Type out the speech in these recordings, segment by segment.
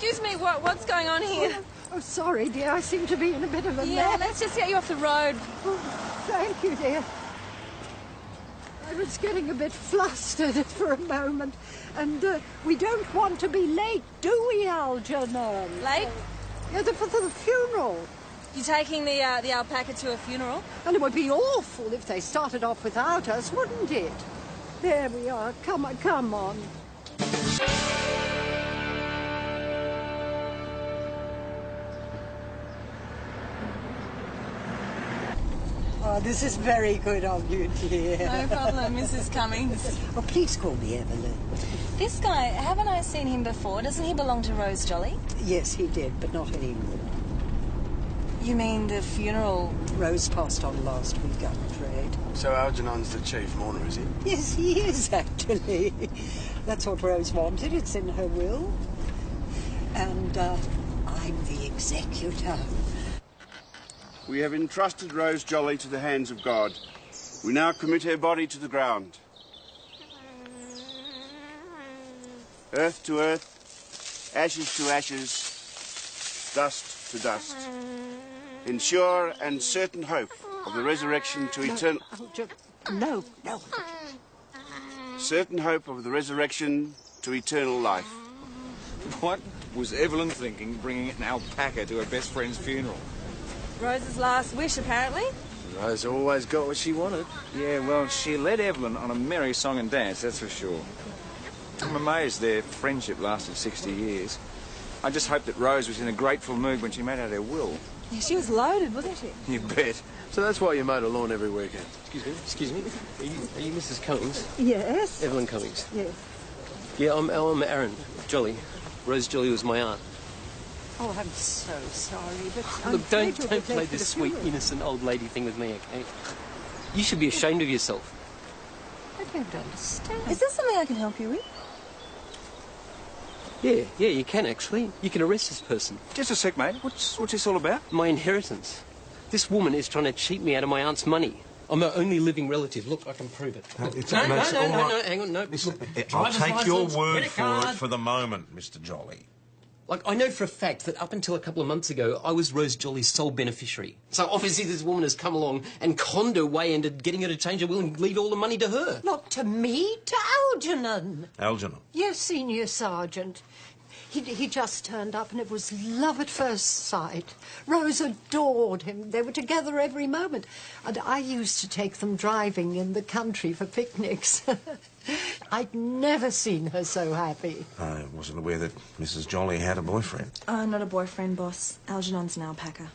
excuse me, what's going on here? Oh, sorry, dear. I seem to be in a bit of a Yeah, mess. let's just get you off the road. Oh, thank you, dear. I was getting a bit flustered for a moment. And we don't want to be late, do we, Algernon? Late? Yeah, for the funeral. You taking the alpaca to a funeral? And it would be awful if they started off without us, wouldn't it? There we are. Come on. Oh, this is very good of you, dear. No problem, Mrs. Cummings. Oh, please call me Evelyn. This guy, haven't I seen him before? Doesn't he belong to Rose Jolly? Yes, he did, but not anymore. You mean the funeral? Rose passed on last week, I'm afraid. So Algernon's the chief mourner, is he? Yes, he is, actually. That's what Rose wanted. It's in her will. And I'm the executor. We have entrusted Rose Jolly to the hands of God. We now commit her body to the ground. Earth to earth, ashes to ashes, dust to dust. In sure and certain hope of the resurrection to eternal... No. Certain hope of the resurrection to eternal life. What was Evelyn thinking, bringing an alpaca to her best friend's funeral? Rose's last wish, apparently. Rose always got what she wanted. Yeah, well, she led Evelyn on a merry song and dance, that's for sure. I'm amazed their friendship lasted 60 years. I just hope that Rose was in a grateful mood when she made out her will. Yeah, she was loaded, wasn't she? You bet. So that's why you mowed a lawn every weekend. Excuse me. Are you Mrs. Cummings? Yes. Evelyn Cummings. Yes. Yeah, I'm Aaron Jolly. Rose Jolly was my aunt. Oh, I'm so sorry, but Look, don't play this sweet, innocent old lady thing with me, okay? You should be ashamed of yourself. I don't understand. Is there something I can help you with? Yeah, you can actually. You can arrest this person. Just a sec, mate. What's this all about? My inheritance. This woman is trying to cheat me out of my aunt's money. I'm her only living relative. Look, I can prove it. No, Hang on, no. Listen, Look, I'll driver's take your license, word credit for card. it for the moment, Mr. Jolly. Like, I know for a fact that up until a couple of months ago, I was Rose Jolly's sole beneficiary. So obviously this woman has come along and conned her way into getting her to change her will and leave all the money to her. Not to me, to Algernon. Algernon? Yes, Senior Sergeant. He just turned up and it was love at first sight. Rose adored him. They were together every moment. And I used to take them driving in the country for picnics. I'd never seen her so happy. I wasn't aware that Mrs. Jolly had a boyfriend. Not a boyfriend, boss. Algernon's an alpaca.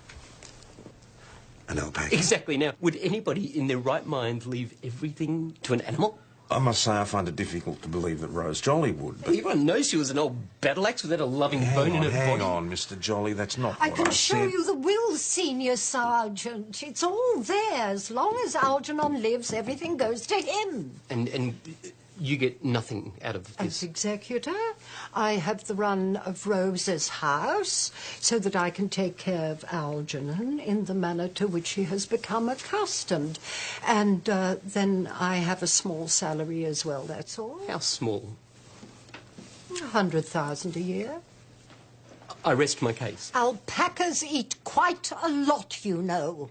An alpaca? Exactly. Now, would anybody in their right mind leave everything to an animal? I must say I find it difficult to believe that Rose Jolly would, but... Everyone knows she was an old battle axe without a loving bone in her body. Hang on, Mr. Jolly, that's not I what can I show said. you the will, Senior Sergeant. It's all there. As long as Algernon lives, everything goes to him. And you get nothing out of this? As executor, I have the run of Rose's house so that I can take care of Algernon in the manner to which he has become accustomed. And then I have a small salary as well, that's all. How small? 100,000 a year. I rest my case. Alpacas eat quite a lot, you know.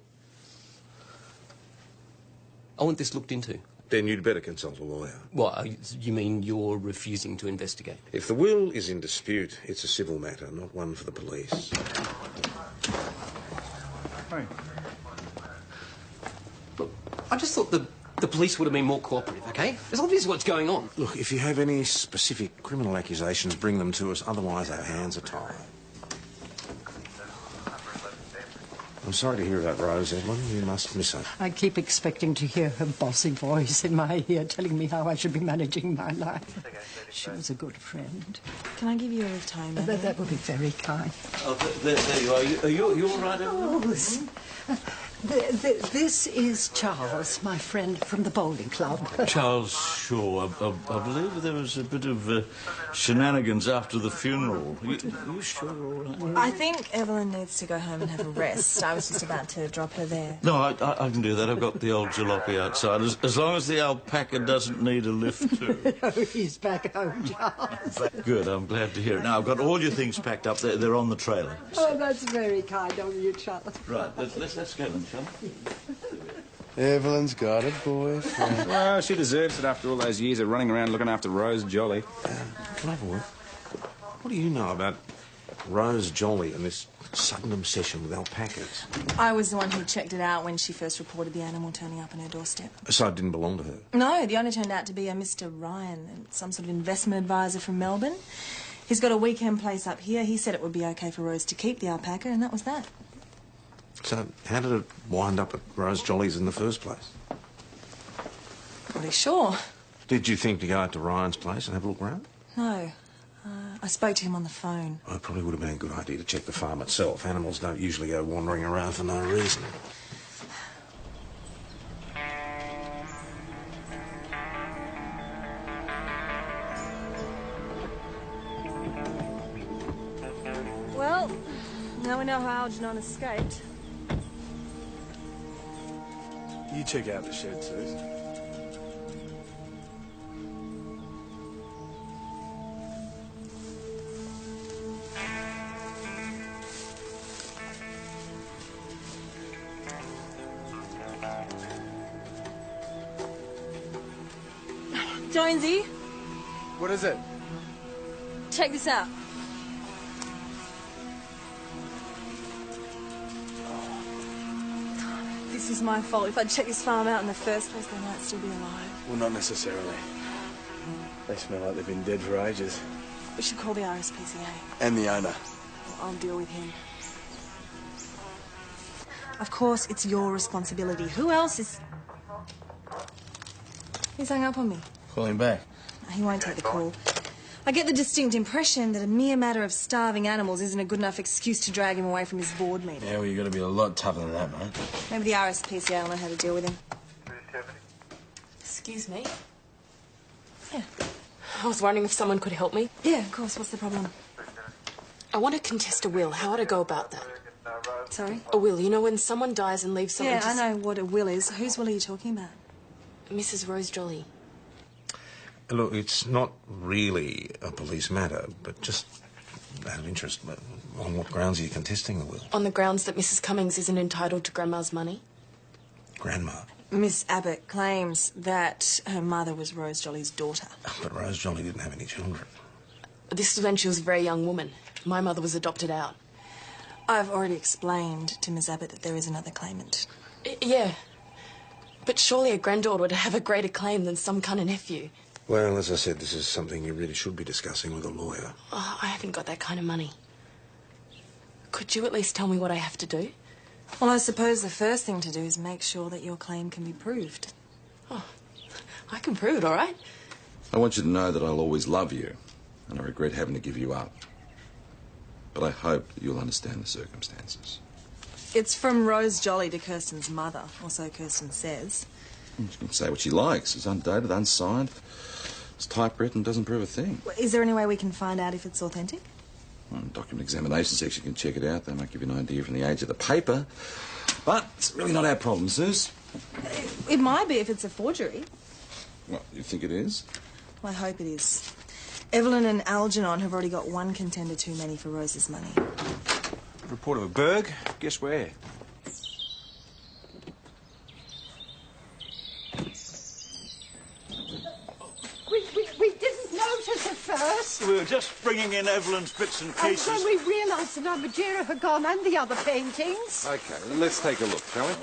I want this looked into. Then you'd better consult a lawyer. What, you mean you're refusing to investigate? If the will is in dispute, it's a civil matter, not one for the police. Hey. Look, I just thought the police would have been more cooperative, okay? It's obvious what's going on. Look, if you have any specific criminal accusations, bring them to us. Otherwise, our hands are tied. I'm sorry to hear about Rose, Evelyn. You must miss her. I keep expecting to hear her bossy voice in my ear telling me how I should be managing my life. She was a good friend. Can I give you a little time? That would be very kind. Oh, there you are. Are you all right, Evelyn? Oh, This is Charles, my friend from the bowling club. Charles Shaw. I believe there was a bit of shenanigans after the funeral. Are you sure all right? I think Evelyn needs to go home and have a rest. I was just about to drop her there. No, I can do that. I've got the old jalopy outside. As long as the alpaca doesn't need a lift too. Oh, he's back home, Charles. Good, I'm glad to hear it. Now, I've got all your things packed up. They're on the trailer. Oh, that's very kind of you, Charles. Right, let's go then, shall we? Evelyn's got a boyfriend. Well, she deserves it after all those years of running around looking after Rose Jolly. Can I have a word? What do you know about Rose Jolly and this sudden obsession with alpacas? I was the one who checked it out when she first reported the animal turning up on her doorstep. So it didn't belong to her? No, the owner turned out to be a Mr. Ryan, some sort of investment advisor from Melbourne. He's got a weekend place up here. He said it would be okay for Rose to keep the alpaca, and that was that. So how did it wind up at Rose Jolly's in the first place? Not really sure. Did you think to go out to Ryan's place and have a look around? No. I spoke to him on the phone. Well, it probably would have been a good idea to check the farm itself. Animals don't usually go wandering around for no reason. Well, now we know how Algernon escaped. You check out the shed, Suze. Jonesy, What is it? check this out. This is my fault. If I'd checked this farm out in the first place, they might still be alive. Well, not necessarily. They smell like they've been dead for ages. We should call the RSPCA. And the owner. I'll deal with him. Of course, it's your responsibility. Who else is... He's hung up on me. Call him back. He won't take the call. I get the distinct impression that a mere matter of starving animals isn't a good enough excuse to drag him away from his board meeting. Yeah, well, you've got to be a lot tougher than that, mate. Maybe the RSPCA will know how to deal with him. Excuse me? Yeah. I was wondering if someone could help me. Yeah, of course. What's the problem? I want to contest a will. How would I go about that? Sorry? A will, you know, when someone dies and leaves something Yeah, to... I know what a will is. Whose will are you talking about? Mrs. Rose Jolly. Look, it's not really a police matter, but just out of interest, on what grounds are you contesting the will? On the grounds that Mrs. Cummings isn't entitled to Grandma's money. Grandma? Miss Abbott claims that her mother was Rose Jolly's daughter. But Rose Jolly didn't have any children. This was when she was a very young woman. My mother was adopted out. I've already explained to Miss Abbott that there is another claimant. Yeah. But surely a granddaughter would have a greater claim than some kind of nephew. Well, as I said, this is something you really should be discussing with a lawyer. Oh, I haven't got that kind of money. Could you at least tell me what I have to do? Well, I suppose the first thing to do is make sure that your claim can be proved. Oh, I can prove it, all right? I want you to know that I'll always love you, and I regret having to give you up. But I hope that you'll understand the circumstances. It's from Rose Jolly to Kirsten's mother, or so Kirsten says. She can say what she likes. It's undated, unsigned. It's typewritten, doesn't prove a thing. Is there any way we can find out if it's authentic? Well, the document examination section can check it out. They might give you an idea from the age of the paper. But it's really not our problem, Suze. It might be if it's a forgery. What, you think it is? Well, I hope it is. Evelyn and Algernon have already got one contender too many for Rose's money. Report of a burg. Guess where? We didn't notice at first. We were just bringing in Evelyn's bits and And pieces. when we realised that Amajira had gone and the other paintings. Okay, let's take a look, shall we?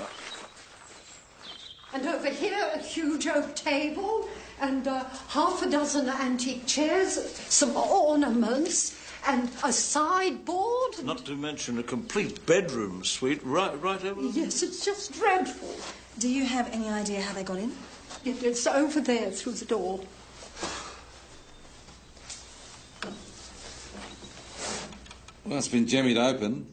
And over here, a huge oak table and half a dozen antique chairs, some ornaments and a sideboard. Not to mention a complete bedroom suite. Right, Evelyn? Yes, it's just dreadful. Do you have any idea how they got in? It's over there through the door. Well, it's been jemmied open.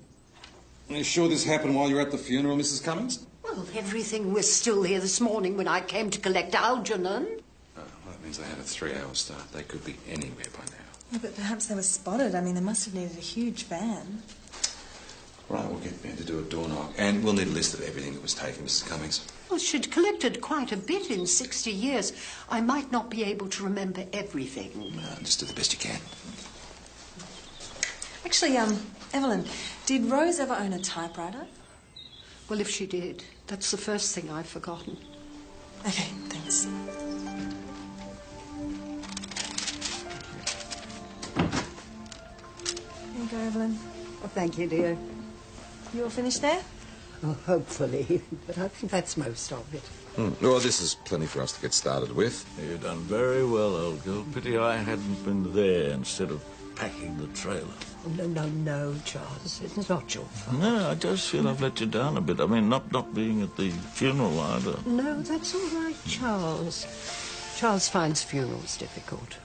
Are you sure this happened while you were at the funeral, Mrs. Cummings? Well, everything was still here this morning when I came to collect Algernon. Well, that means they had a 3-hour start. They could be anywhere by now. Yeah, but perhaps they were spotted. I mean, they must have needed a huge van. Right, we'll get Ben to do a door knock. And we'll need a list of everything that was taken, Mrs. Cummings. Well, she'd collected quite a bit in 60 years. I might not be able to remember everything. Just do the best you can. Actually, Evelyn, did Rose ever own a typewriter? Well, if she did, that's the first thing I've forgotten. Okay, thanks. Here you go, Evelyn. Oh, thank you, dear. You all finished there? Oh, hopefully, but I think that's most of it. Well, this is plenty for us to get started with. You've done very well, old girl. Pity I hadn't been there instead of packing the trailer. Oh, no, Charles. It's not your fault. No, I just feel I've let you down a bit. I mean, not being at the funeral either. No, that's all right, Charles. Charles finds funerals difficult.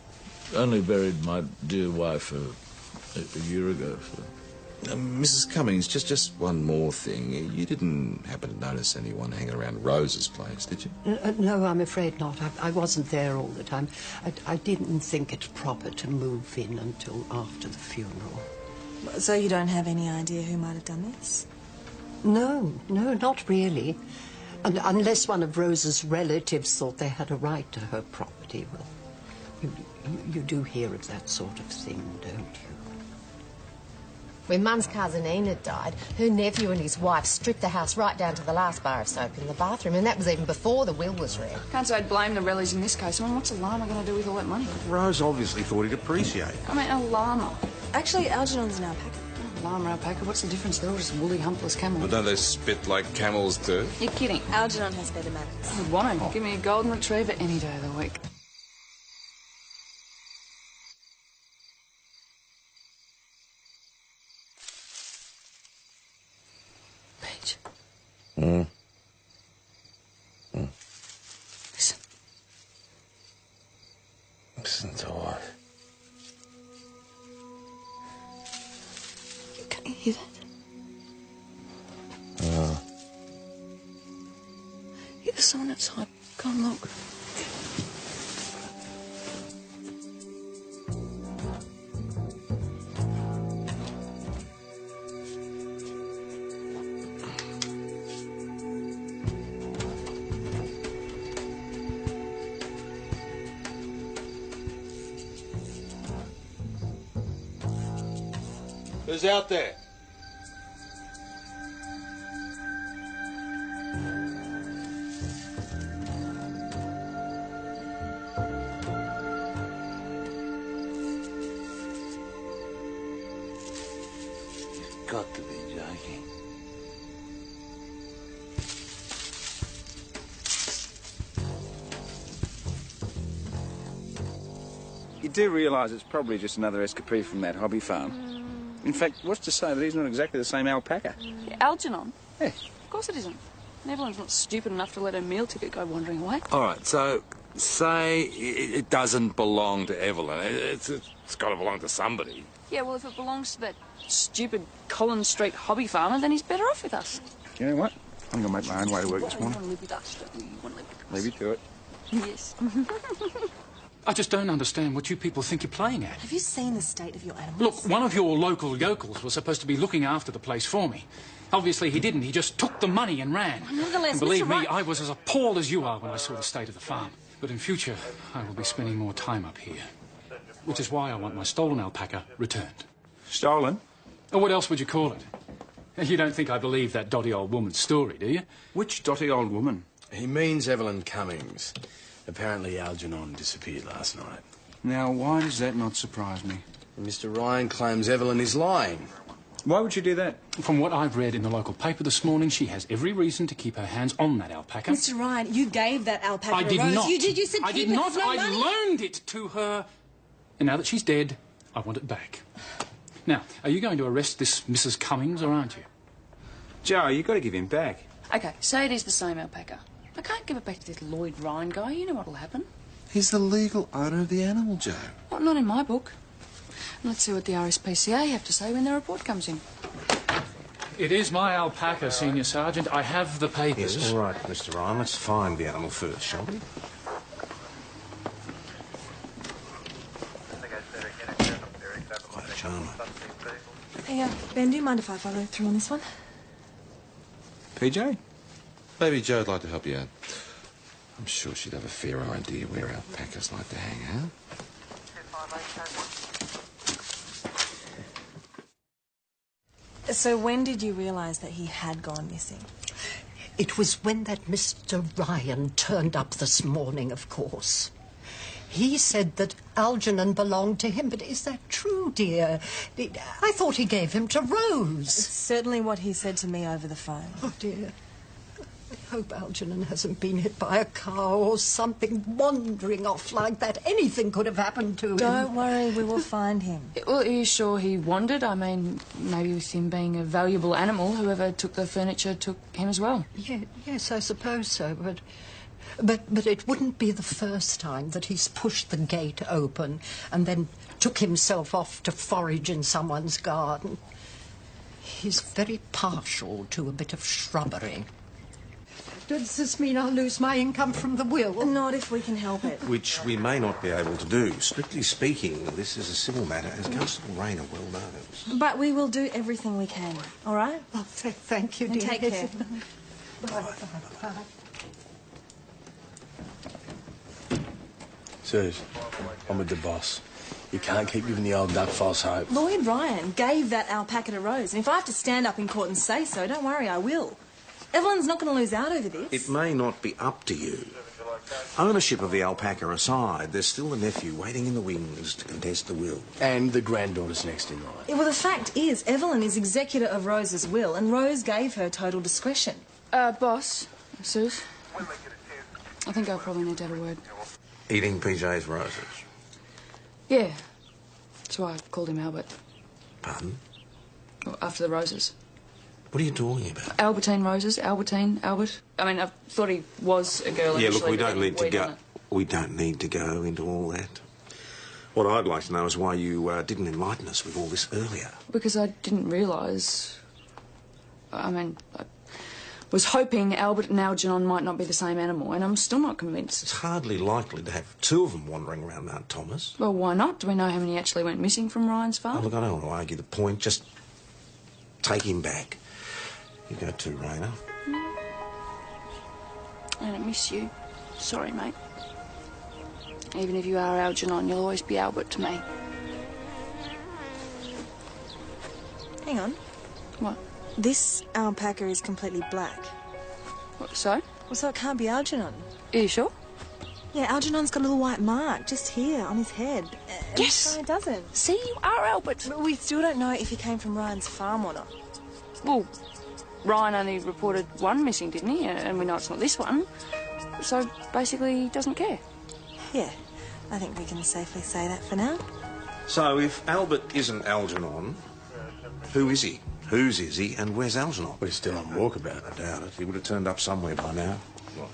Only buried my dear wife a year ago. So. Mrs. Cummings, just one more thing. You didn't happen to notice anyone hanging around Rose's place, did you? No, I'm afraid not. I wasn't there all the time. I didn't think it proper to move in until after the funeral. So you don't have any idea who might have done this? No, not really. Unless one of Rose's relatives thought they had a right to her property. Well, you do hear of that sort of thing, don't you? When Mum's cousin Enid died, her nephew and his wife stripped the house right down to the last bar of soap in the bathroom, and that was even before the will was read. Can't say I'd blame the Rellies in this case. I mean, what's a llama going to do with all that money? Rose obviously thought he'd appreciate it. I mean, a llama. Actually, Algernon's an alpaca. Llama, alpaca, what's the difference? They're all just woolly, humpless camels. Well, don't they spit like camels do? You're kidding. Algernon has better manners. I want him. Give me a golden retriever any day of the week. Peach. Listen. Listen to what? Can you hear that? There's someone outside. Go and look. Who's out there? You've got to be joking. You do realise it's probably just another escapee from that hobby farm. In fact, what's to say that he's not exactly the same alpaca? Yeah, Algernon? Yeah. Of course it isn't. Evelyn's not stupid enough to let her meal ticket go wandering away. All right, so say it doesn't belong to Evelyn. It's got to belong to somebody. Yeah, well, if it belongs to that stupid Collins Street hobby farmer, then he's better off with us. You know what? I'm going to make my own way to work this You morning. want to live with us, don't you? You want to live with us. Leave you to it. Yes. I just don't understand what you people think you're playing at. Have you seen the state of your animals? Look, one of your local yokels was supposed to be looking after the place for me. Obviously, he didn't. He just took the money and ran. Nevertheless, And believe Mr. me, Wright... I was as appalled as you are when I saw the state of the farm. But in future, I will be spending more time up here. Which is why I want my stolen alpaca returned. Stolen? Or what else would you call it? You don't think I believe that dotty old woman's story, do you? Which dotty old woman? He means Evelyn Cummings. Apparently Algernon disappeared last night. Now, why does that not surprise me? Mr. Ryan claims Evelyn is lying. Why would you do that? From what I've read in the local paper this morning, she has every reason to keep her hands on that alpaca. Mr. Ryan, you gave that alpaca I to did Rose. not. You did. You said I keep did it. not. It's no I money. loaned it to her. And now that she's dead, I want it back. Now, are you going to arrest this Mrs. Cummings, or aren't you? Joe, you've got to give him back. OK, say it is the same alpaca. I can't give it back to this Lloyd Ryan guy. You know what'll happen. He's the legal owner of the animal, Joe. Well, not in my book. Let's see what the RSPCA have to say when the report comes in. It is my alpaca, Senior Sergeant. I have the papers. Yes, all right, Mr. Ryan. Let's find the animal first, shall we? Quite a charmer. Hey, Ben, do you mind if I follow through on this one? PJ? Maybe Joe'd like to help you out. I'm sure she'd have a fair idea where alpacas like to hang out. So when did you realise that he had gone missing? It was when that Mr. Ryan turned up this morning, of course. He said that Algernon belonged to him, but is that true, dear? I thought he gave him to Rose. It's certainly what he said to me over the phone. Oh, dear. I hope Algernon hasn't been hit by a car or something, wandering off like that. Anything could have happened to him. Don't worry, we will find him. Well, are you sure he wandered? I mean, maybe with him being a valuable animal, whoever took the furniture took him as well. Yeah, yes, I suppose so, but it wouldn't be the first time that he's pushed the gate open and then took himself off to forage in someone's garden. He's very partial to a bit of shrubbery. Does this mean I'll lose my income from the will? Not if we can help it. Which we may not be able to do. Strictly speaking, this is a civil matter, as Constable Rayner well knows. But we will do everything we can, all right? Oh, thank you, And dear. take care. Bye. Serge, I'm with the boss. You can't keep giving the old duck false hope. Lloyd Ryan gave that alpaca to Rose, and if I have to stand up in court and say so, don't worry, I will. Evelyn's not going to lose out over this. It may not be up to you. Ownership of the alpaca aside, there's still a nephew waiting in the wings to contest the will. And the granddaughter's next in line. Yeah, well, the fact is, Evelyn is executor of Rose's will, and Rose gave her total discretion. Boss, Suze, I think I probably need to have a word. Eating PJ's roses. Yeah, that's why I called him Albert. Pardon? Well, after the roses. What are you talking about? Albertine roses, Albertine, Albert. I mean, I thought he was a girl. Yeah, initially, look, we but don't then need to weighed on go. it. We don't need to go into all that. What I'd like to know is why you didn't enlighten us with all this earlier. Because I didn't realise. I mean, I was hoping Albert and Algernon might not be the same animal, and I'm still not convinced. It's hardly likely to have two of them wandering around Mount Thomas. Well, why not? Do we know how many actually went missing from Ryan's farm? Oh, look, I don't want to argue the point. Just take him back. You go too, Rayner. I don't miss you. Sorry, mate. Even if you are Algernon, you'll always be Albert to me. Hang on. What? This alpaca is completely black. What, so? Well, so it can't be Algernon. Are you sure? Yeah, Algernon's got a little white mark just here on his head. Yes. So it doesn't. See, you are Albert. But we still don't know if he came from Ryan's farm or not. Well, Ryan only reported one missing, didn't he? And we know it's not this one. So, basically, he doesn't care. Yeah, I think we can safely say that for now. So, if Albert isn't Algernon, who is he? Whose is he, and where's Algernon? Well, he's still on walkabout. I doubt it. He would have turned up somewhere by now. What?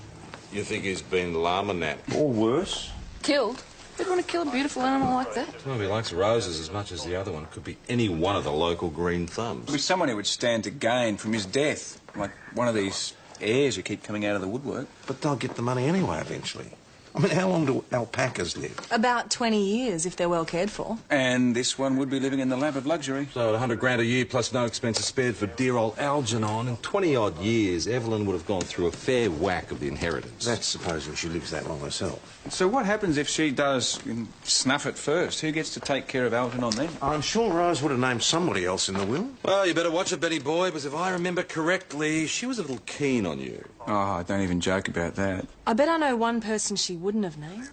You think he's been llama napped? Or worse. Killed? Who'd want to kill a beautiful animal like that? Well, he likes roses as much as the other one. Could be any one of the local green thumbs. With someone who would stand to gain from his death, like one of these heirs who keep coming out of the woodwork. But they'll get the money anyway, eventually. I mean, how long do alpacas live? About 20 years, if they're well cared for. And this one would be living in the lap of luxury. So, 100 grand a year plus no expenses spared for dear old Algernon. In 20-odd years, Evelyn would have gone through a fair whack of the inheritance. That's supposing she lives that long herself. So what happens if she does snuff it first? Who gets to take care of Algernon then? I'm sure Rose would have named somebody else in the will. Well, you better watch it, Benny boy, because if I remember correctly, she was a little keen on you. Oh, don't even joke about that. I bet I know one person she wouldn't have named.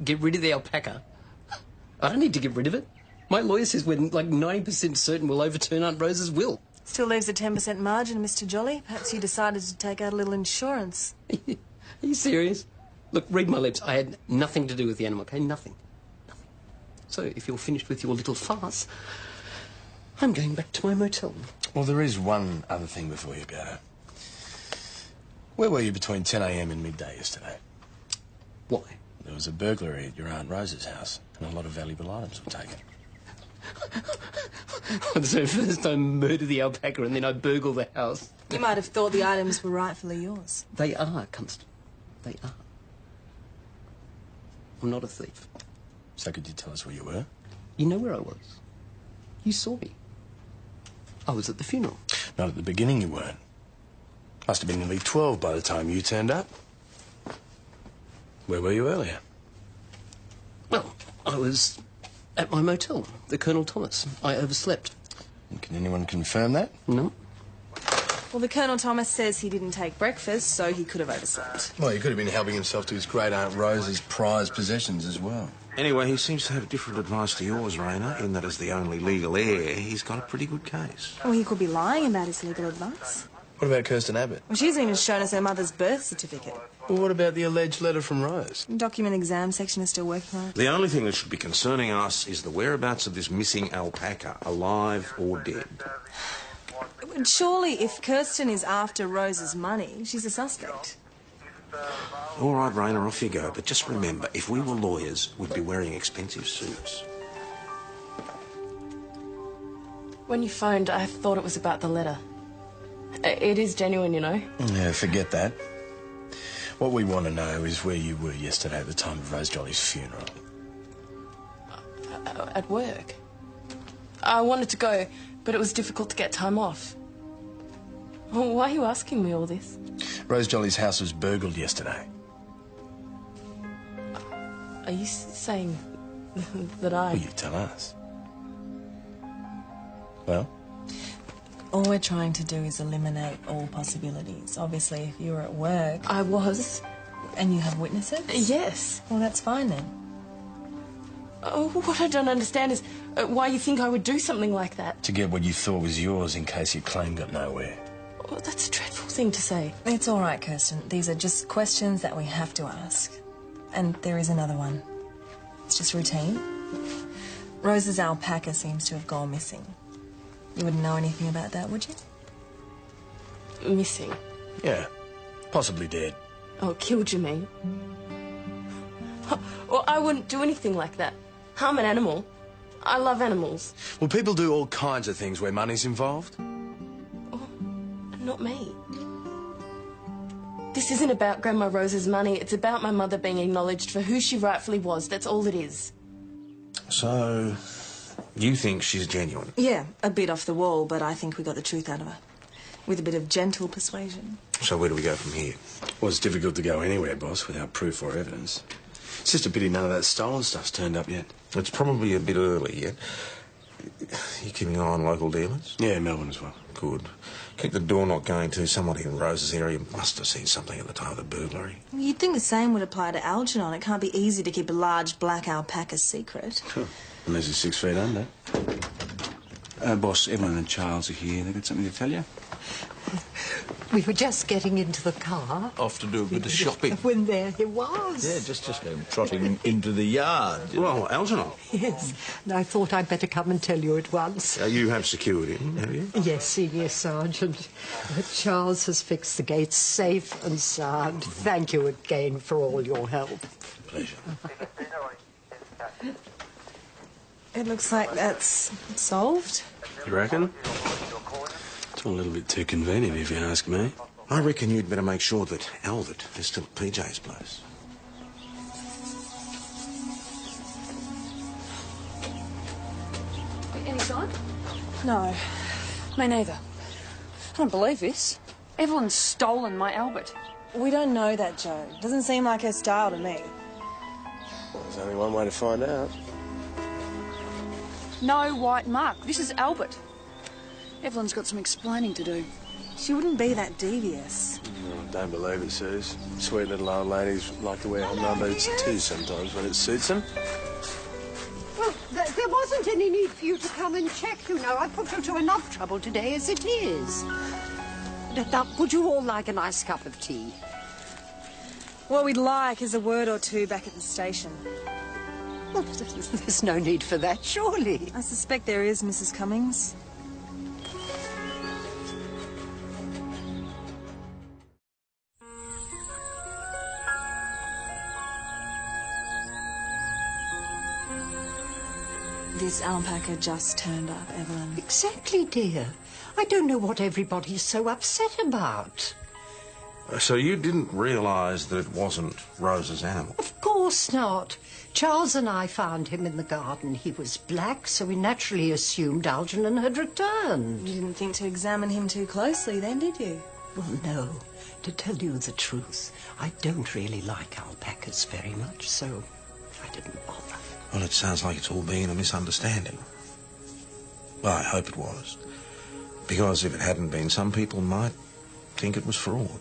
Get rid of the alpaca? I don't need to get rid of it. My lawyer says we're like 90% certain we'll overturn Aunt Rose's will. Still leaves a 10% margin, Mr. Jolly. Perhaps you decided to take out a little insurance. Are you serious? Look, read my lips. I had nothing to do with the animal, okay? Nothing. Nothing. So, if you're finished with your little farce, I'm going back to my motel. Well, there is one other thing before you go. Where were you between 10 a.m. and midday yesterday? Why? There was a burglary at your Aunt Rose's house, and a lot of valuable items were taken. So first I murder the alpaca and then I burgle the house. You might have thought the items were rightfully yours. They are, Constable. They are. I'm not a thief. So could you tell us where you were? You know where I was. You saw me. I was at the funeral. Not at the beginning you weren't. Must have been nearly 12 by the time you turned up. Where were you earlier? Well, I was at my motel, the Colonel Thomas. I overslept. And can anyone confirm that? No. Well, the Colonel Thomas says he didn't take breakfast, so he could have overslept. Well, he could have been helping himself to his great-aunt Rose's prized possessions as well. Anyway, he seems to have different advice to yours, Raina, in that as the only legal heir, he's got a pretty good case. Well, he could be lying about his legal advice. What about Kirsten Abbott? Well, she's even shown us her mother's birth certificate. Well, what about the alleged letter from Rose? Document exam section is still working on it. The only thing that should be concerning us is the whereabouts of this missing alpaca, alive or dead. Surely, if Kirsten is after Rose's money, she's a suspect. All right, Raina, off you go. But just remember, if we were lawyers, we'd be wearing expensive suits. When you phoned, I thought it was about the letter. It is genuine, you know. Yeah, forget that. What we want to know is where you were yesterday at the time of Rose Jolly's funeral. At work. I wanted to go, but it was difficult to get time off. Why are you asking me all this? Rose Jolly's house was burgled yesterday. Are you saying that I... Well, you tell us. Well? All we're trying to do is eliminate all possibilities. Obviously, if you were at work... I was. And you have witnesses? Yes. Well, that's fine then. What I don't understand is why you think I would do something like that. To get what you thought was yours in case your claim got nowhere. Oh, that's a dreadful thing to say. It's all right, Kirsten. These are just questions that we have to ask. And there is another one. It's just routine. Rose's alpaca seems to have gone missing. You wouldn't know anything about that, would you? Missing? Yeah. Possibly dead. Oh, killed, you mean? Well, I wouldn't do anything like that. I'm an animal. I love animals. Well, people do all kinds of things where money's involved. Oh, not me. This isn't about Grandma Rose's money. It's about my mother being acknowledged for who she rightfully was. That's all it is. So, you think she's genuine? Yeah, a bit off the wall, but I think we got the truth out of her. With a bit of gentle persuasion. So where do we go from here? Well, it's difficult to go anywhere, boss, without proof or evidence. It's just a pity none of that stolen stuff's turned up yet. It's probably a bit early yet. You keeping an eye on local dealers? Yeah, Melbourne as well. Good. Keep the door not going to. Somebody in Rose's area must have seen something at the time of the burglary. You'd think the same would apply to Algernon. It can't be easy to keep a large black alpaca secret. Sure. Unless he's 6 feet under. Boss, Evelyn and Charles are here. They've got something to tell you. We were just getting into the car. Off to do a bit of shopping. When there he was. Yeah, just trotting into the yard. Well, Algernon. Yes, and I thought I'd better come and tell you at once. You have secured him, have you? Yes, Senior Sergeant. Charles has fixed the gates safe and sound. Thank you again for all your help. Pleasure. It looks like that's solved. You reckon? It's a little bit too convenient, if you ask me. I reckon you'd better make sure that Albert is still at PJ's place. Any sign? No. Me neither. I don't believe this. Evelyn's stolen my Albert. We don't know that, Joe. Doesn't seem like her style to me. Well, there's only one way to find out. No white mark. This is Albert. Evelyn's got some explaining to do. She wouldn't be that devious. Oh, don't believe it, Suze. Sweet little old ladies like to wear hot boots too sometimes when it suits them. Well, there wasn't any need for you to come and check, you know. I put you to enough trouble today as it is. Now, would you all like a nice cup of tea? What we'd like is a word or two back at the station. Well, there's no need for that, surely. I suspect there is, Mrs. Cummings. this alpaca just turned up, Evelyn. Exactly, dear. I don't know what everybody's so upset about. So you didn't realise that it wasn't Rose's animal? Of course not. Charles and I found him in the garden. He was black, so we naturally assumed Algernon had returned. You didn't think to examine him too closely then, did you? Well, no. To tell you the truth, I don't really like alpacas very much, so I didn't bother. Well, it sounds like it's all been a misunderstanding. Well, I hope it was. Because if it hadn't been, some people might think it was fraud.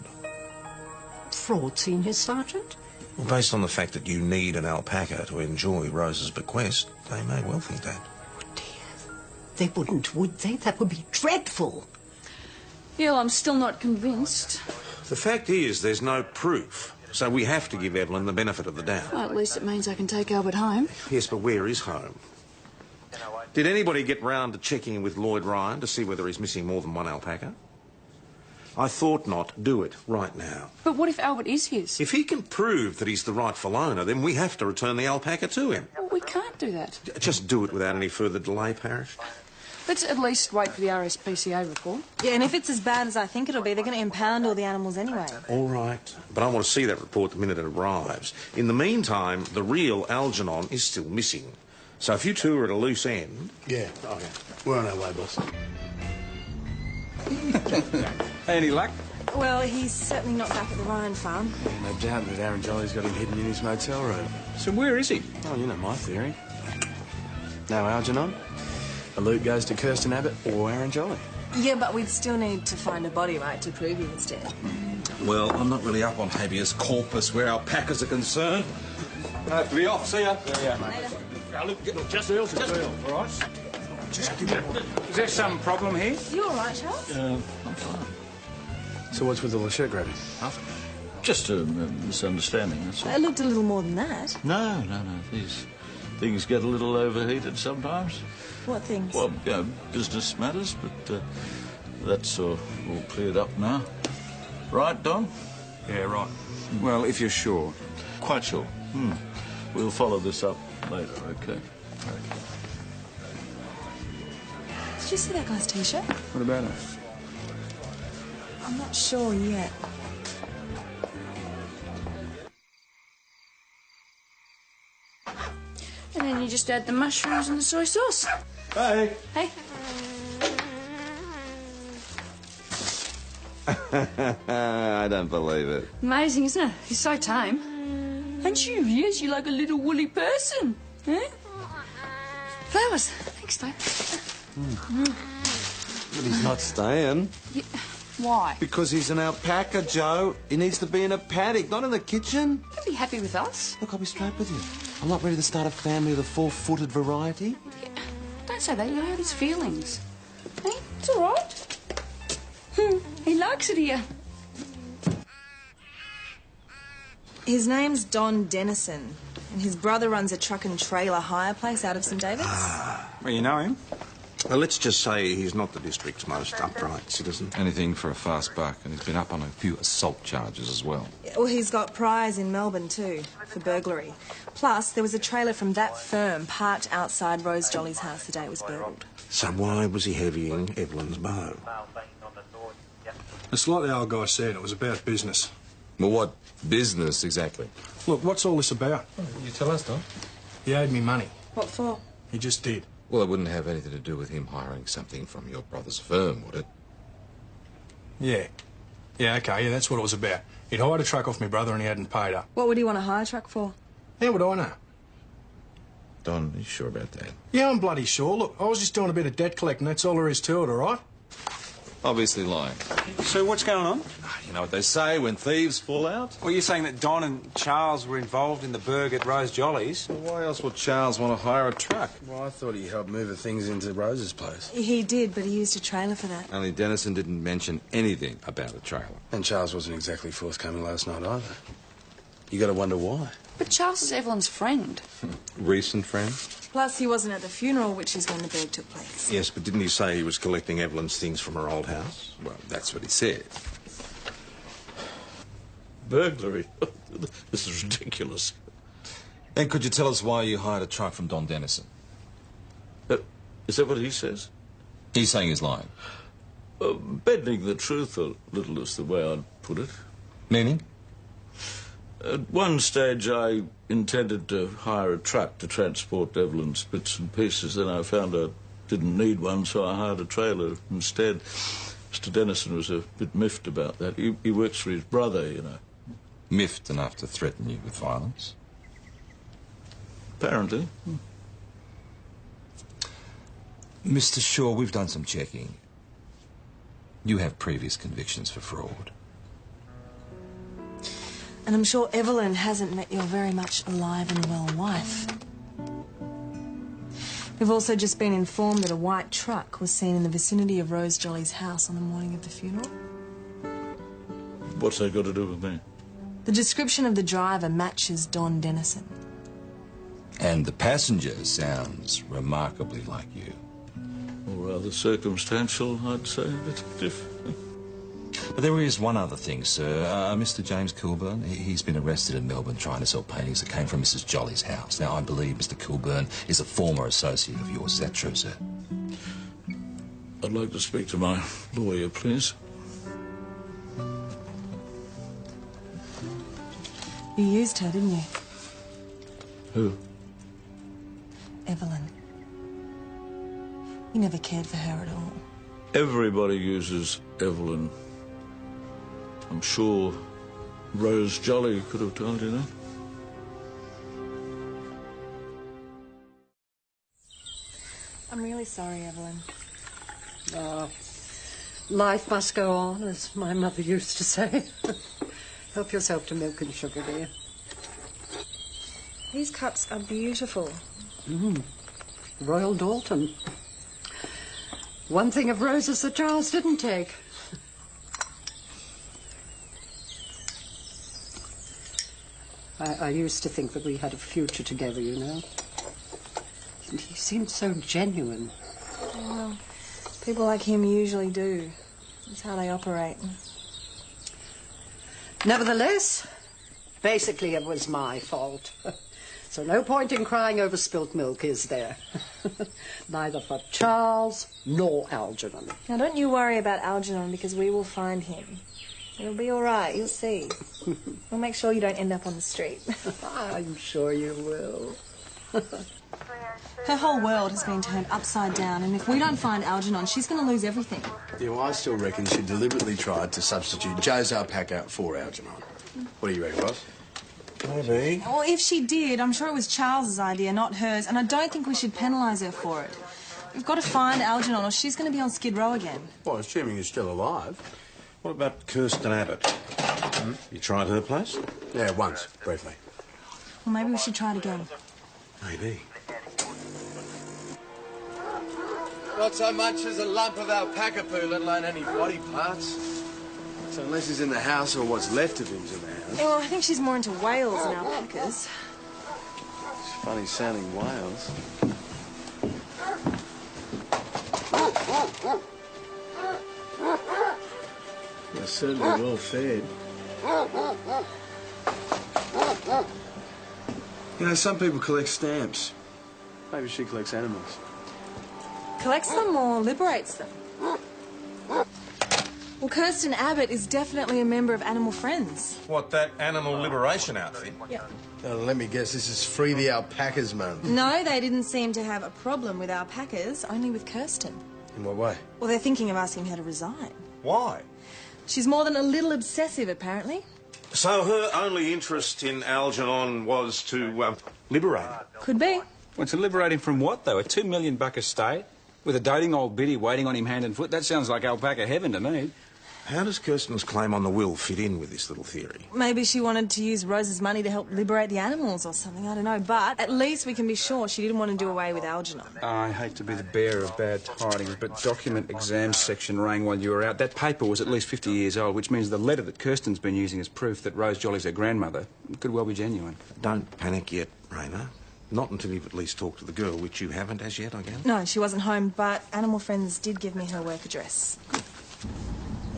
Fraud, Senior Sergeant? Well, based on the fact that you need an alpaca to enjoy Rose's bequest, they may well think that. Oh, dear. They wouldn't, would they? That would be dreadful. Yeah, I'm still not convinced. The fact is, there's no proof, so we have to give Evelyn the benefit of the doubt. Well, at least it means I can take Albert home. Yes, but where is home? Did anybody get round to checking with Lloyd Ryan to see whether he's missing more than one alpaca? I thought not. Do it right now. But what if Albert is his? If he can prove that he's the rightful owner, then we have to return the alpaca to him. Well, we can't do that. Just do it without any further delay, Parish. Let's at least wait for the RSPCA report. Yeah, and if it's as bad as I think it'll be, they're going to impound all the animals anyway. All right, but I want to see that report the minute it arrives. In the meantime, the real Algernon is still missing. So if you two are at a loose end... Yeah, okay. We're on our way, boss. Any luck? Well, he's certainly not back at the Ryan farm. Yeah, no doubt that Aaron Jolly's got him hidden in his motel room. So where is he? Oh, you know my theory. No Algernon, a loot goes to Kirsten Abbott or Aaron Jolly. Yeah, but we'd still need to find a body, right, to prove he was dead. Well, I'm not really up on habeas corpus where alpacas are concerned. I have to be off. See ya. Yeah, mate. Look, just Earl, All right. Is there some problem here? You all right, Charles? I'm fine. So what's with the shirt grabbing? Nothing. Just a misunderstanding, that's all. It looked a little more than that. No. These things get a little overheated sometimes. What things? Well, business matters, but that's all cleared up now. Right, Don? Yeah, right. Well, if you're sure. Quite sure. We'll follow this up later, okay? Did you see that guy's T-shirt? What about it? I'm not sure yet. And then you just add the mushrooms and the soy sauce. Hey. Hey. I don't believe it. Amazing, isn't it? He's so tame. And she is. You're like a little woolly person. Eh? Flowers. Thanks, Dave. But he's not staying. Yeah. Why? Because he's an alpaca, Joe. He needs to be in a paddock, not in the kitchen. He'll be happy with us. Look, I'll be straight with you. I'm not ready to start a family of the four-footed variety. Yeah. Don't say that. You'll hurt his feelings. Hey, it's all right. He likes it here. His name's Don Dennison, and his brother runs a truck and trailer hire place out of St David's. Well, you know him? Well, let's just say he's not the district's most upright citizen. Anything for a fast buck, and he's been up on a few assault charges as well. Well, he's got priors in Melbourne too, for burglary. Plus, there was a trailer from that firm parked outside Rose Jolly's house the day it was burgled. So why was he heavying Evelyn's bow? It's like the old guy said, it was about business. Well, what business exactly? Look, what's all this about? You tell us, Don. He owed me money. What for? He just did. Well, it wouldn't have anything to do with him hiring something from your brother's firm, would it? Yeah. Yeah, okay, yeah, that's what it was about. He'd hired a truck off my brother and he hadn't paid up. What would he want a hire truck for? How would I know? Don, are you sure about that? Yeah, I'm bloody sure. Look, I was just doing a bit of debt collecting, that's all there is to it, all right? Obviously lying. So what's going on? You know what they say when thieves fall out? Well, you're saying that Don and Charles were involved in the burg at Rose Jolly's? Well, why else would Charles want to hire a truck? Well, I thought he helped move the things into Rose's place. He did, but he used a trailer for that. Only Dennison didn't mention anything about a trailer. And Charles wasn't exactly forthcoming last night either. You got to wonder why. But Charles is Evelyn's friend. Recent friend? Plus, he wasn't at the funeral, which is when the burg took place. Yes, but didn't he say he was collecting Evelyn's things from her old house? Well, that's what he said. Burglary? This is ridiculous. And could you tell us why you hired a truck from Don Dennison? Is that what he says? He's saying he's lying. Bending the truth a little is the way I'd put it. Meaning? At one stage, I intended to hire a truck to transport Evelyn's bits and pieces. Then I found I didn't need one, so I hired a trailer instead. Mr. Dennison was a bit miffed about that. He works for his brother, you know. Miffed enough to threaten you with violence? Apparently. Mr. Shaw, we've done some checking. You have previous convictions for fraud. And I'm sure Evelyn hasn't met your very much alive and well wife. We've also just been informed that a white truck was seen in the vicinity of Rose Jolly's house on the morning of the funeral. What's that got to do with me? The description of the driver matches Don Dennison. And the passenger sounds remarkably like you. Well, rather circumstantial, I'd say, Detective. But there is one other thing, sir. Mr. James Kilburn, he's been arrested in Melbourne trying to sell paintings that came from Mrs. Jolly's house. Now, I believe Mr. Kilburn is a former associate of yours. Is that true, sir? I'd like to speak to my lawyer, please. You used her, didn't you? Who? Evelyn. You never cared for her at all. Everybody uses Evelyn. I'm sure Rose Jolly could have told you that. I'm really sorry, Evelyn. Life must go on, as my mother used to say. Help yourself to milk and sugar, dear. These cups are beautiful. Royal Dalton. One thing of Rose's that Charles didn't take. I used to think that we had a future together, you know. And he seemed so genuine. Well, people like him usually do. That's how they operate. Nevertheless, basically it was my fault. So no point in crying over spilt milk, is there? Neither for Charles nor Algernon. Now, don't you worry about Algernon, because we will find him. It'll be all right, you'll see. We'll make sure you don't end up on the street. I'm sure you will. Her whole world has been turned upside down, and if we don't find Algernon, she's going to lose everything. Yeah, well, I still reckon she deliberately tried to substitute Joe's alpaca for Algernon. What do you reckon, boss? Maybe. Well, if she did, I'm sure it was Charles's idea, not hers, and I don't think we should penalise her for it. We've got to find Algernon, or she's going to be on Skid Row again. Well, assuming he's still alive. What about Kirsten Abbott? You tried her place? Yeah, once, briefly. Well, maybe we should try it again. Maybe. Not so much as a lump of alpaca poo, let alone any body parts. So unless he's in the house or what's left of him's in the house. Well, I think she's more into whales than alpacas. It's funny sounding whales. They're certainly well fed. You know, some people collect stamps. Maybe she collects animals. Collects them or liberates them? Well, Kirsten Abbott is definitely a member of Animal Friends. What, that animal liberation outfit? Yeah. Let me guess, this is Free the Alpacas month. No, they didn't seem to have a problem with alpacas, only with Kirsten. In what way? Well, they're thinking of asking her to resign. Why? She's more than a little obsessive, apparently. So her only interest in Algernon was to liberate him? Could be. Well, to liberate him from what, though? A $2 million estate? With a doting old biddy waiting on him hand and foot? That sounds like alpaca heaven to me. How does Kirsten's claim on the will fit in with this little theory? Maybe she wanted to use Rose's money to help liberate the animals or something, I don't know. But at least we can be sure she didn't want to do away with Algernon. I hate to be the bearer of bad tidings, but document exam section rang while you were out. That paper was at least 50 years old, which means the letter that Kirsten's been using as proof that Rose Jolly's her grandmother could well be genuine. Don't panic yet, Rayner. Not until you've at least talked to the girl, which you haven't as yet, I guess. No, she wasn't home, but Animal Friends did give me her work address.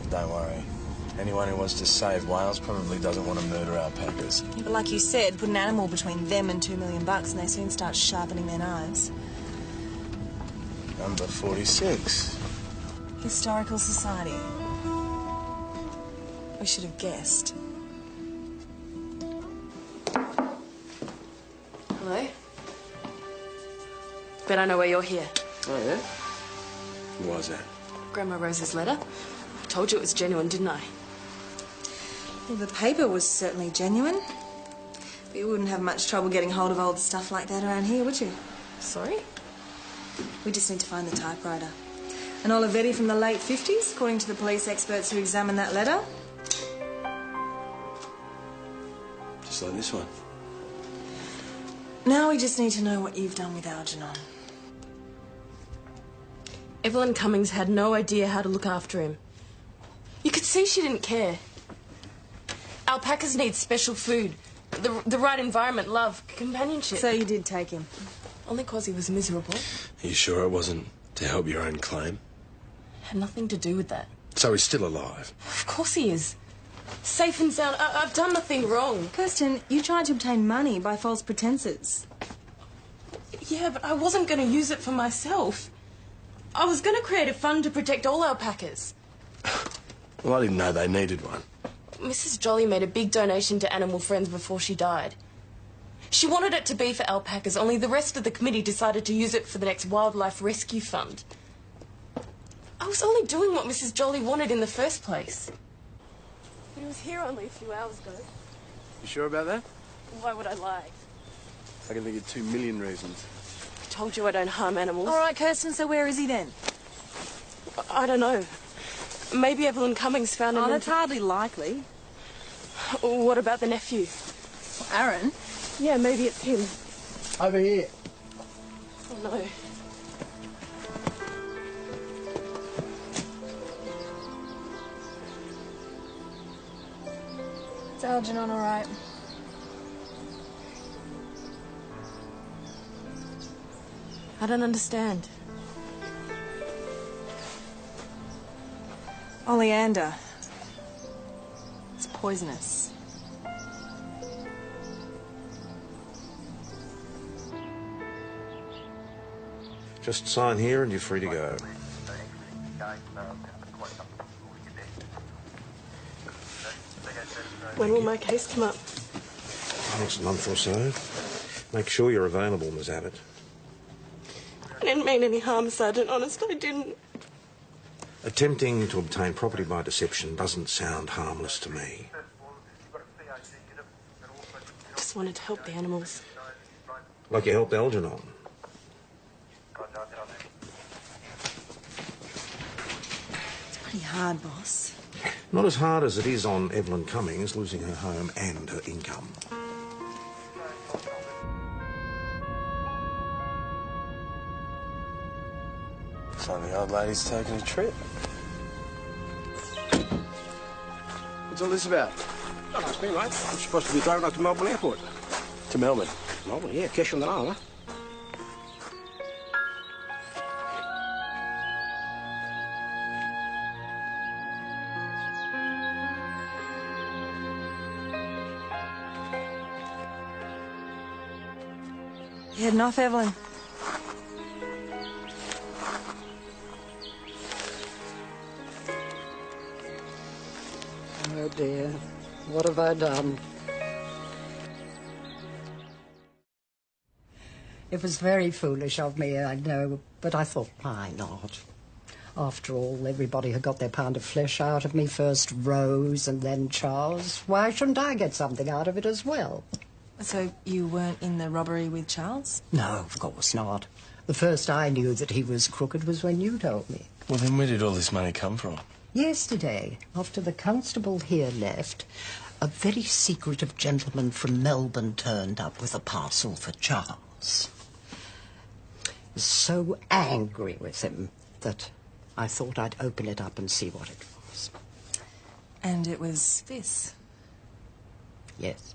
Don't worry. Anyone who wants to save whales probably doesn't want to murder alpacas. But like you said, put an animal between them and $2 million and they soon start sharpening their knives. Number 46. Historical Society. We should have guessed. Hello? Bet I know why you're here. Oh, yeah? Why was that? Grandma Rose's letter. I told you it was genuine, didn't I? Well, the paper was certainly genuine. But you wouldn't have much trouble getting hold of old stuff like that around here, would you? Sorry? We just need to find the typewriter. An Olivetti from the late 50s, according to the police experts who examined that letter. Just like this one. Now we just need to know what you've done with Algernon. Evelyn Cummings had no idea how to look after him. You could see she didn't care. Alpacas need special food, the right environment, love, companionship. So you did take him? Only 'cause he was miserable. Are you sure it wasn't to help your own claim? Had nothing to do with that. So he's still alive? Of course he is. Safe and sound. I've done nothing wrong. Kirsten, you tried to obtain money by false pretenses. Yeah, but I wasn't going to use it for myself. I was going to create a fund to protect all alpacas. Well, I didn't know they needed one. Mrs. Jolly made a big donation to Animal Friends before she died. She wanted it to be for alpacas, only the rest of the committee decided to use it for the next wildlife rescue fund. I was only doing what Mrs. Jolly wanted in the first place. But he was here only a few hours ago. You sure about that? Why would I lie? I can think of 2 million reasons. I told you I don't harm animals. All right, Kirsten, so where is he then? I don't know. Maybe Evelyn Cummings found him. Oh, that's hardly likely. What about the nephew? Aaron? Yeah, maybe it's him. Over here. Oh, no. Is Algernon all right? I don't understand. Oleander. It's poisonous. Just sign here and you're free to go. When will my case come up? Next month or so. Make sure you're available, Miss Abbott. I didn't mean any harm, Sergeant. Honest, I didn't. Attempting to obtain property by deception doesn't sound harmless to me. I just wanted to help the animals. Like you helped Algernon. It's pretty hard, boss. Not as hard as it is on Evelyn Cummings losing her home and her income. Looks like the old lady's taking a trip. What's all this about? Oh, that's me, mate. I'm supposed to be driving up to Melbourne Airport. To Melbourne. Melbourne, yeah, cash on the arm, huh? You heading off, Evelyn? Oh, dear. What have I done? It was very foolish of me, I know, but I thought, why not? After all, everybody had got their pound of flesh out of me, first Rose and then Charles. Why shouldn't I get something out of it as well? So you weren't in the robbery with Charles? No, of course not. The first I knew that he was crooked was when you told me. Well, then where did all this money come from? Yesterday, after the constable here left, a very secretive gentleman from Melbourne turned up with a parcel for Charles. I was so angry with him that I thought I'd open it up and see what it was. And it was this? Yes.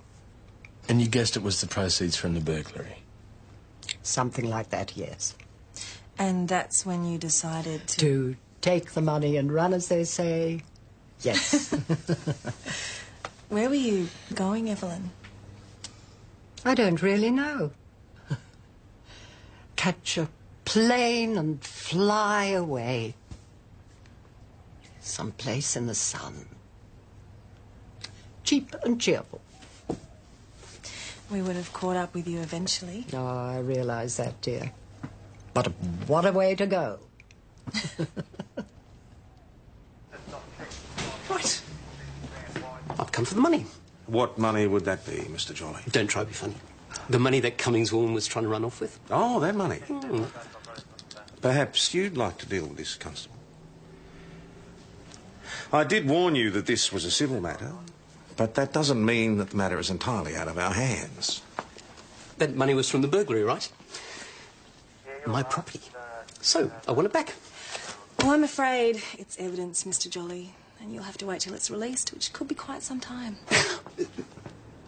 And you guessed it was the proceeds from the burglary? Something like that, yes. And that's when you decided To take the money and run, as they say? Yes. Where were you going, Evelyn? I don't really know. Catch a plane and fly away. Someplace in the sun. Cheap and cheerful. We would have caught up with you eventually. Oh, I realise that, dear. But what a way to go. Right. I've come for the money. What money would that be, Mr. Jolly? Don't try to be funny. The money that Cummings woman was trying to run off with. Oh, that money. Perhaps you'd like to deal with this, Constable. I did warn you that this was a civil matter, but that doesn't mean that the matter is entirely out of our hands. That money was from the burglary, right? My property. So, I want it back. Well, I'm afraid it's evidence, Mr. Jolly, and you'll have to wait till it's released, which could be quite some time.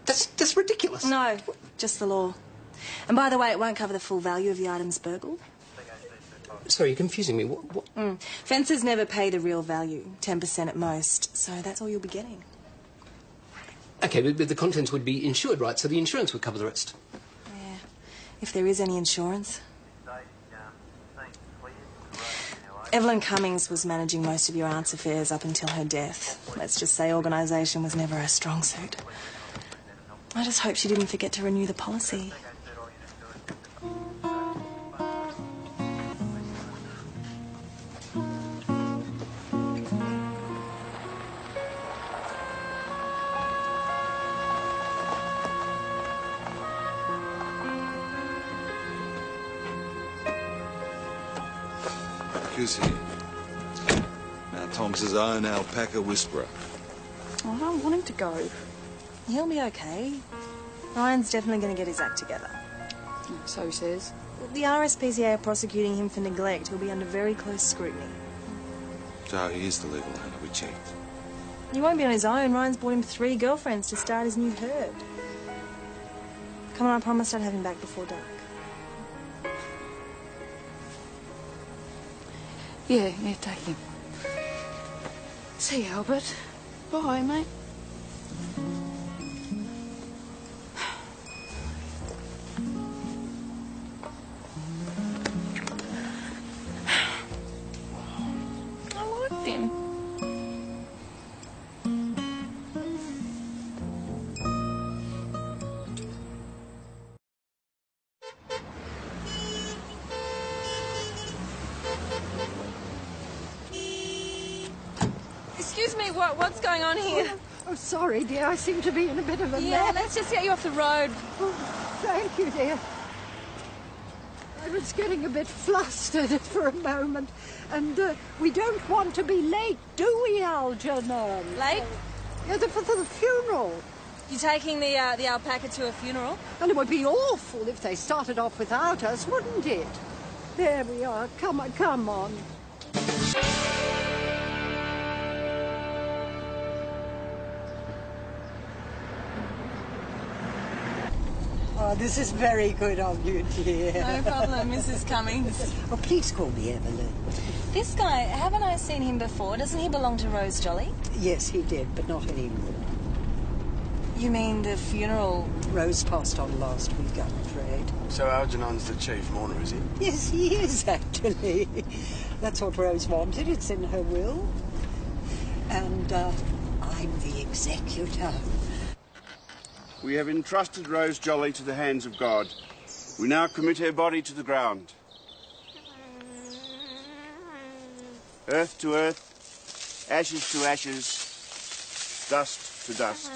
That's ridiculous. No, just the law. And by the way, it won't cover the full value of the items burgled. Sorry, you're confusing me. What? Fencers never pay the real value, 10% at most, so that's all you'll be getting. Okay, but the contents would be insured, right? So the insurance would cover the rest. Yeah, if there is any insurance. Evelyn Cummings was managing most of your aunt's affairs up until her death. Let's just say organisation was never her strong suit. I just hope she didn't forget to renew the policy. Who's here? Now Tom's own alpaca whisperer. Oh, I don't want him to go. He'll be okay. Ryan's definitely going to get his act together. So he says. The RSPCA are prosecuting him for neglect. He'll be under very close scrutiny. So he is the legal owner, we checked. He won't be on his own. Ryan's bought him 3 girlfriends to start his new herd. Come on, I promised I'd have him back before dark. Yeah, take him. See you, Albert. Bye, mate. I liked him. Excuse me, what's going on here? Oh, sorry, dear. I seem to be in a bit of a Yeah, mess. let's just get you off the road. Oh, thank you, dear. I was getting a bit flustered for a moment, and we don't want to be late, do we, Algernon? Late? Yeah, for the funeral. You taking the alpaca to a funeral? And it would be awful if they started off without us, wouldn't it? There we are. Come on. Oh, this is very good of you, dear. No problem, Mrs. Cummings. Oh, please call me Evelyn. This guy, haven't I seen him before? Doesn't he belong to Rose Jolly? Yes, he did, but not anymore. You mean the funeral? Rose passed on last week, I'm afraid. So Algernon's the chief mourner, is he? Yes, he is, actually. That's what Rose wanted. It's in her will. And I'm the executor. We have entrusted Rose Jolly to the hands of God. We now commit her body to the ground. Earth to earth, ashes to ashes, dust to dust.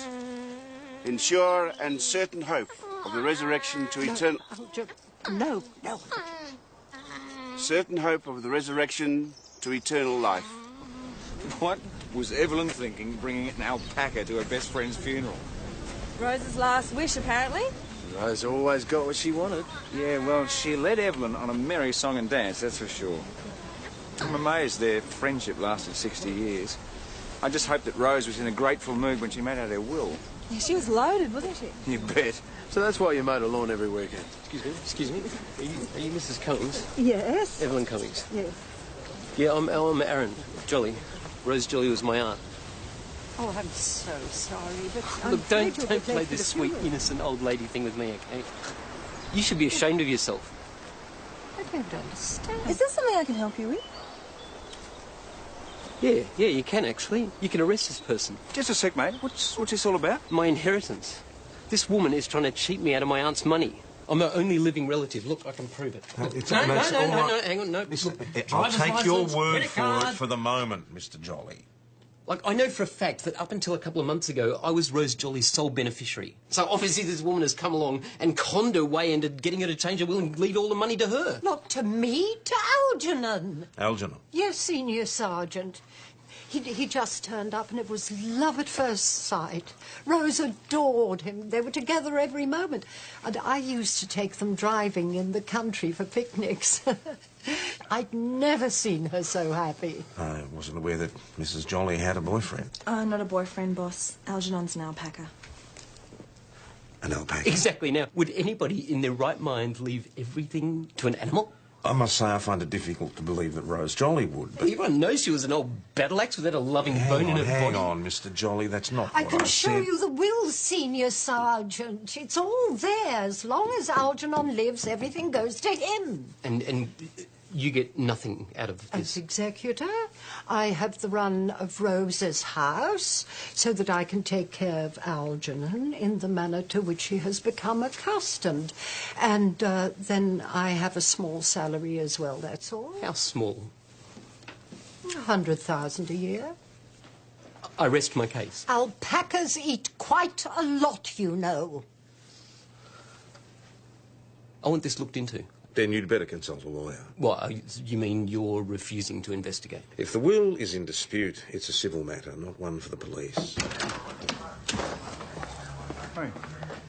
In sure and certain hope of the resurrection to eternal... No. Certain hope of the resurrection to eternal life. What was Evelyn thinking bringing an alpaca to her best friend's funeral? Rose's last wish, apparently. Rose always got what she wanted. Yeah, well, she led Evelyn on a merry song and dance, that's for sure. I'm amazed their friendship lasted 60 years. I just hope that Rose was in a grateful mood when she made out her will. Yeah, she was loaded, wasn't she? You bet. So that's why you mowed a lawn every weekend. Excuse me. Are you Mrs. Cummings? Yes. Evelyn Cummings. Yes. Yeah, I'm Aaron Jolly. Rose Jolly was my aunt. Oh, I'm so sorry, but I'm Look, don't afraid you'll be play late for this the sweet, funeral. innocent old lady thing with me, okay? You should be ashamed of yourself. I don't understand. Is there something I can help you with? Yeah, you can actually. You can arrest this person. Just a sec, mate. What's this all about? My inheritance. This woman is trying to cheat me out of my aunt's money. I'm her only living relative. Look, I can prove it. No, hang on, no. I'll take your word for it for the moment, Mr. Jolly. Like, I know for a fact that up until a couple of months ago, I was Rose Jolly's sole beneficiary. So obviously this woman has come along and conned her way into getting her to change her will and leave all the money to her. Not to me, to Algernon. Algernon? Yes, Senior Sergeant. He just turned up and it was love at first sight. Rose adored him. They were together every moment. And I used to take them driving in the country for picnics. I'd never seen her so happy. I wasn't aware that Mrs. Jolly had a boyfriend. Not a boyfriend, boss. Algernon's an alpaca. An alpaca? Exactly. Now, would anybody in their right mind leave everything to an animal? I must say I find it difficult to believe that Rose Jolly would, but... Everyone knows she was an old battle axe without a loving bone in her body. Hang on, Mr. Jolly, that's not what I said. I can show you the will, Senior Sergeant. It's all there. As long as Algernon lives, everything goes to him. And you get nothing out of this? As executor, I have the run of Rose's house so that I can take care of Algernon in the manner to which he has become accustomed. And then I have a small salary as well, that's all. How small? 100,000 a year. I rest my case. Alpacas eat quite a lot, you know. I want this looked into. Then you'd better consult a lawyer. What, you mean you're refusing to investigate? If the will is in dispute, it's a civil matter, not one for the police. Hey.